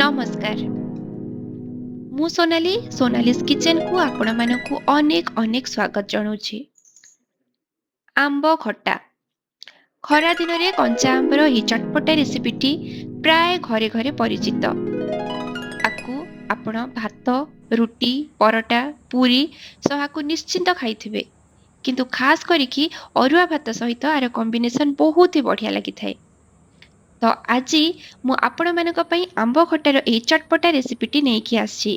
ନମସ୍କାର। ମୁଁ ସୋନାଲିସ୍ କିଚେନକୁ ଆପଣମାନଙ୍କୁ ଅନେକ ଅନେକ ସ୍ୱାଗତ ଜଣାଉଛି। ଆମ୍ବ ଖଟା। ଖରା ଦିନରେ କଞ୍ଚା ଆମ୍ବର ଏହି ଚଟପଟା ରେସିପିଟି ପ୍ରାୟ ଘରେ ଘରେ ପରିଚିତ। ଆକୁ ଆପଣ ଭାତ, ରୁଟି, ପରଟା, ପୁରୀ ସହ ଆକୁ ନିଶ୍ଚିନ୍ତ ଖାଇଥିବେ। କିନ୍ତୁ ଖାସ୍ କରିକି ଅରୁଆ ଭାତ ସହିତ ଆର କମ୍ବିନେସନ୍ ବହୁତ ହି ବଢ଼ିଆ ଲାଗିଥାଏ। ତ ଆଜି ମୁଁ ଆପଣମାନଙ୍କ ପାଇଁ ଆମ୍ବ ଖଟାର ଏହି ଚଟପଟା ରେସିପିଟି ନେଇକି ଆସିଛି।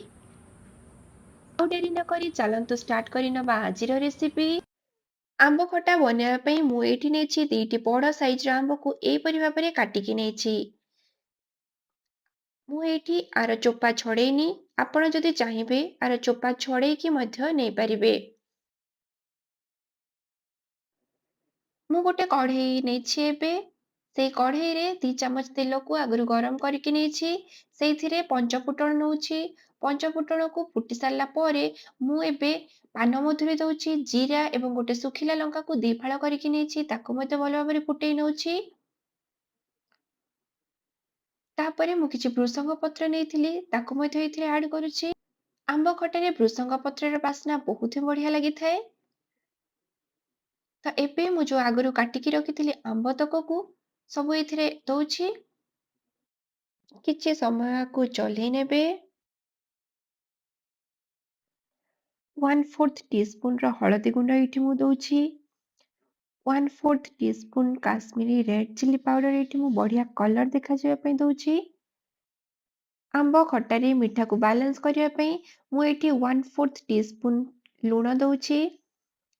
ଆଉ ଡେରି ନକରି ଚାଲନ୍ତୁ ଷ୍ଟାର୍ଟ କରିନେବା ଆଜିର ରେସିପି। ଆମ୍ବ ଖଟା ବନେଇବା ପାଇଁ ମୁଁ ଏଇଠି ନେଇଛି 2ଟି ବଡ଼ ସାଇଜର ଆମ୍ବକୁ ଏହିପରି ଭାବରେ କାଟିକି ନେଇଛି। ମୁଁ ଏଇଠି ଆର ଚୋପା ଛଡ଼େଇନି। ଆପଣ ଯଦି ଚାହିଁବେ ଆର ଚୋପା ଛଡ଼େଇକି ମଧ୍ୟ ନେଇପାରିବେ। ମୁଁ ଗୋଟେ କଢ଼େଇ ନେଇଛି ଏବେ। ସେଇ କଢ଼େଇରେ 2 ଚାମଚ ତେଲକୁ ଆଗରୁ ଗରମ କରିକି ନେଇଛି। ସେଇଥିରେ ପଞ୍ଚଫୁଟଣ ନେଉଛି। ପଞ୍ଚଫୁଟଣକୁ ଫୁଟି ସାରିଲା ପରେ ମୁଁ ଏବେ ପାନମଧୁରୀ ଦେଉଛି, ଜିରା ଏବଂ ଗୋଟେ ଶୁଖିଲା ଲଙ୍କାକୁ 2 ଫାଳ କରିକି ନେଇଛି, ତାକୁ ମଧ୍ୟ ଭଲ ଭାବରେ ଫୁଟେଇ ନେଉଛି। ତାପରେ ମୁଁ କିଛି ଭୃଷଙ୍ଗ ପତ୍ର ନେଇଥିଲି, ତାକୁ ମଧ୍ୟ ଏଥିରେ ଆଡ୍ କରୁଛି। ଆମ୍ବ ଖଟାରେ ଭୃଷଙ୍ଗ ପତ୍ରର ବାସ୍ନା ବହୁତ ହି ବଢ଼ିଆ ଲାଗିଥାଏ। ତ ଏବେ ମୁଁ ଯୋଉ ଆଗରୁ କାଟିକି ରଖିଥିଲି ଆମ୍ବ ତକକୁ ସବୁ ଏଥିରେ ଦଉଛି। କିଛି ସମୟ ଆକୁ ଚଲେଇ ନେବେ। 1/4 ଟିସ୍ପୁନର ହଳଦୀ ଗୁଣ୍ଡ ଏଇଠି ମୁଁ ଦଉଛି। 1/4 ଟିସ୍ପୁନ କାଶ୍ମୀରୀ ରେଡ୍ ଚିଲି ପାଉଡର ଏଇଠି ମୁଁ ବଢିଆ କଲର ଦେଖାଯିବା ପାଇଁ ଦଉଛି। ଆମ୍ବ ଖଟାରେ ମିଠାକୁ ବାଲାନ୍ସ କରିବା ପାଇଁ ମୁଁ ଏଇଠି 1/4 ଟିସ୍ପୁନ ଲୁଣ ଦଉଛି।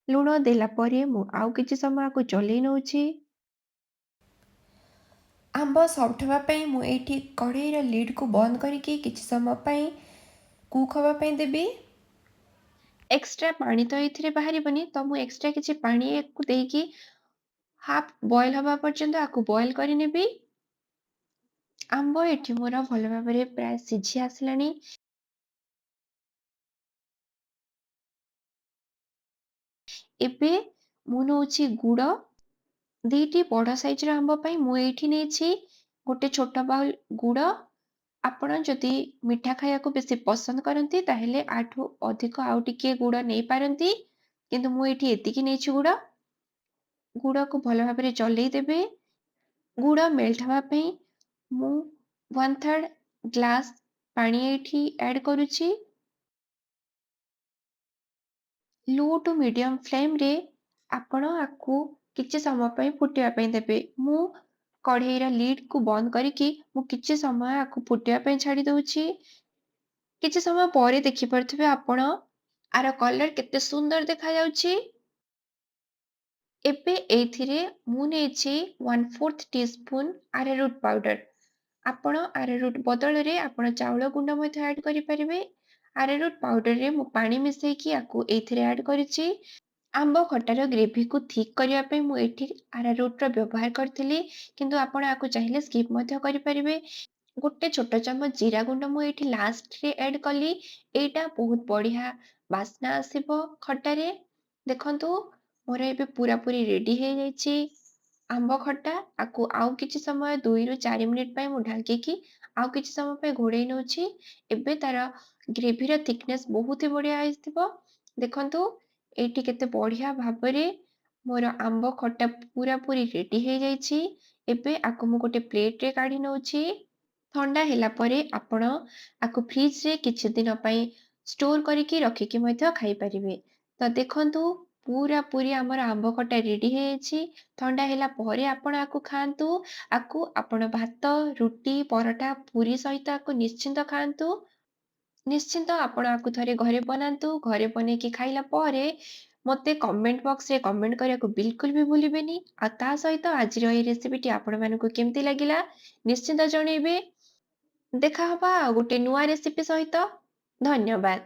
ଲୁଣ ଦେଲା ପରେ ମୁଁ ଆଉ କିଛି ସମୟ ଆକୁ ଚଲେଇ ନେଉଛି। ଆମ୍ବ ସଫ୍ଟ ହେବା ପାଇଁ ମୁଁ ଏଇଠି କଢ଼େଇର ଲିଡ୍କୁ ବନ୍ଦ କରିକି କିଛି ସମୟ ପାଇଁ କୁକ୍ ହେବା ପାଇଁ ଦେବି। ଏକ୍ସଟ୍ରା ପାଣି ତ ଏଥିରେ ବାହାରିବନି, ତ ମୁଁ ଏକ୍ସଟ୍ରା କିଛି ପାଣି ୟାକୁ ଦେଇକି ହାଫ୍ ବଏଲ୍ ହେବା ପର୍ଯ୍ୟନ୍ତ ଆକୁ ବଏଲ୍ କରିନେବି। ଆମ୍ବ ଏଠି ମୋର ଭଲ ଭାବରେ ପ୍ରାୟ ସିଝି ଆସିଲାଣି। ଏବେ ମୁଁ ନେଉଛି ଗୁଡ଼। 2ଟି ବଡ଼ ସାଇଜର ଆମ୍ବ ପାଇଁ ମୁଁ ଏଇଠି ନେଇଛି ଗୋଟେ ଛୋଟ ବାଉଲ୍ ଗୁଡ଼। ଆପଣ ଯଦି ମିଠା ଖାଇବାକୁ ବେଶୀ ପସନ୍ଦ କରନ୍ତି ତାହେଲେ ଆଠୁ ଅଧିକ ଆଉ ଟିକେ ଗୁଡ଼ ନେଇପାରନ୍ତି, କିନ୍ତୁ ମୁଁ ଏଇଠି ଏତିକି ନେଇଛି ଗୁଡ଼। ଗୁଡ଼କୁ ଭଲ ଭାବରେ ଚଲେଇ ଦେବେ। ଗୁଡ଼ ମେଲ୍ଟ ହେବା ପାଇଁ ମୁଁ 1/3 ଗ୍ଲାସ ପାଣି ଏଇଠି ଆଡ୍ କରୁଛି। लो ଟୁ ମିଡିୟମ ଫ୍ଲେମ୍ରେ ଆପଣ ଆକୁ କିଛି ସମୟ ପାଇଁ ଫୁଟିବା ପାଇଁ ଦେବେ। ମୁଁ କଢ଼େଇର ଲିଡ୍କୁ ବନ୍ଦ କରିକି ମୁଁ କିଛି ସମୟ ଆକୁ ଫୁଟିବା ପାଇଁ ଛାଡ଼ି ଦେଉଛି। କିଛି ସମୟ ପରେ ଦେଖିପାରୁଥିବେ ଆପଣ ଆର କଲର କେତେ ସୁନ୍ଦର ଦେଖାଯାଉଛି। ଏବେ ଏଇଥିରେ ମୁଁ ନେଇଛି 1/4 ଟିସ୍ପୁନ ଆରାରୁଟ୍ ପାଉଡର। ଆପଣ ଆରାରୁଟ୍ ବଦଳରେ ଆପଣ ଚାଉଳ ଗୁଣ୍ଡ ମଧ୍ୟ ଆଡ୍ କରିପାରିବେ। ଆରାରୁଟ୍ ପାଉଡରରେ ମୁଁ ପାଣି ମିଶେଇକି ଆକୁ ଏଇଥିରେ ଆଡ୍ କରିଛି। ଆମ୍ବ ଖଟାର ଗ୍ରେଭିକୁ ଥିକ୍ କରିବା ପାଇଁ ମୁଁ ଏଠି ଆରାରୁଟ୍ର ବ୍ୟବହାର କରିଥିଲି, କିନ୍ତୁ ଆପଣ ଆକୁ ଚାହିଁଲେ ସ୍କିପ୍ ମଧ୍ୟ କରିପାରିବେ। ଗୋଟେ ଛୋଟ ଚାମଚ ଜିରା ଗୁଣ୍ଡ ମୁଁ ଏଇଠି ଲାଷ୍ଟରେ ଆଡ୍ କଲି। ଏଇଟା ବହୁତ ବଢିଆ ବାସ୍ନା ଆସିବ ଖଟାରେ। ଦେଖନ୍ତୁ ମୋର ଏବେ ପୁରାପୁରି ରେଡି ହେଇଯାଇଛି ଆମ୍ବ ଖଟା। ଆକୁ ଆଉ କିଛି ସମୟ 2ରୁ 4 ମିନିଟ୍ ପାଇଁ ମୁଁ ଢାଙ୍କିକି ଆଉ କିଛି ସମୟ ପାଇଁ ଘୋଡେଇ ନେଉଛି। ଏବେ ତାର ଗ୍ରେଭିର ଥିକନେସ୍ ବହୁତ ହି ବଢିଆ ଆସିଥିବ। ଦେଖନ୍ତୁ ଏଇଠି କେତେ ବଢିଆ ଭାବରେ ମୋର ଆମ୍ବ ଖଟା ପୁରାପୁରି ରେଡି ହେଇଯାଇଛି। ଏବେ ଆକୁ ମୁଁ ଗୋଟେ ପ୍ଲେଟରେ କାଢି ନେଉଛି। ଥଣ୍ଡା ହେଲା ପରେ ଆପଣ ଆକୁ ଫ୍ରିଜରେ କିଛି ଦିନ ପାଇଁ ଷ୍ଟୋର କରିକି ରଖିକି ମଧ୍ୟ ଖାଇପାରିବେ। ତ ଦେଖନ୍ତୁ ପୁରାପୁରି ଆମର ଆମ୍ବ ଖଟା ରେଡି ହେଇଯାଇଛି। ଥଣ୍ଡା ହେଲା ପରେ ଆପଣ ଆକୁ ଖାଆନ୍ତୁ। ଆକୁ ଆପଣ ଭାତ, ରୁଟି, ପରଟା, ପୁରୀ ସହିତ ଆକୁ ନିଶ୍ଚିନ୍ତ ଖାଆନ୍ତୁ। ନିଶ୍ଚିନ୍ତ ଆପଣ ଆକୁ ଥରେ ଘରେ ବନାନ୍ତୁ। ଘରେ ବନେଇକି ଖାଇଲା ପରେ ମୋତେ କମେଣ୍ଟ ବକ୍ସରେ କମେଣ୍ଟ କରିବାକୁ ବିଲକୁଲ ବି ଭୁଲିବେନି। ଆଉ ତା ସହିତ ଆଜିର ଏହି ରେସିପିଟି ଆପଣମାନଙ୍କୁ କେମିତି ଲାଗିଲା ନିଶ୍ଚିନ୍ତ ଜଣେଇବେ। ଦେଖା ହବା ଆଉ ଗୋଟେ ନୂଆ ରେସିପି ସହିତ। ଧନ୍ୟବାଦ।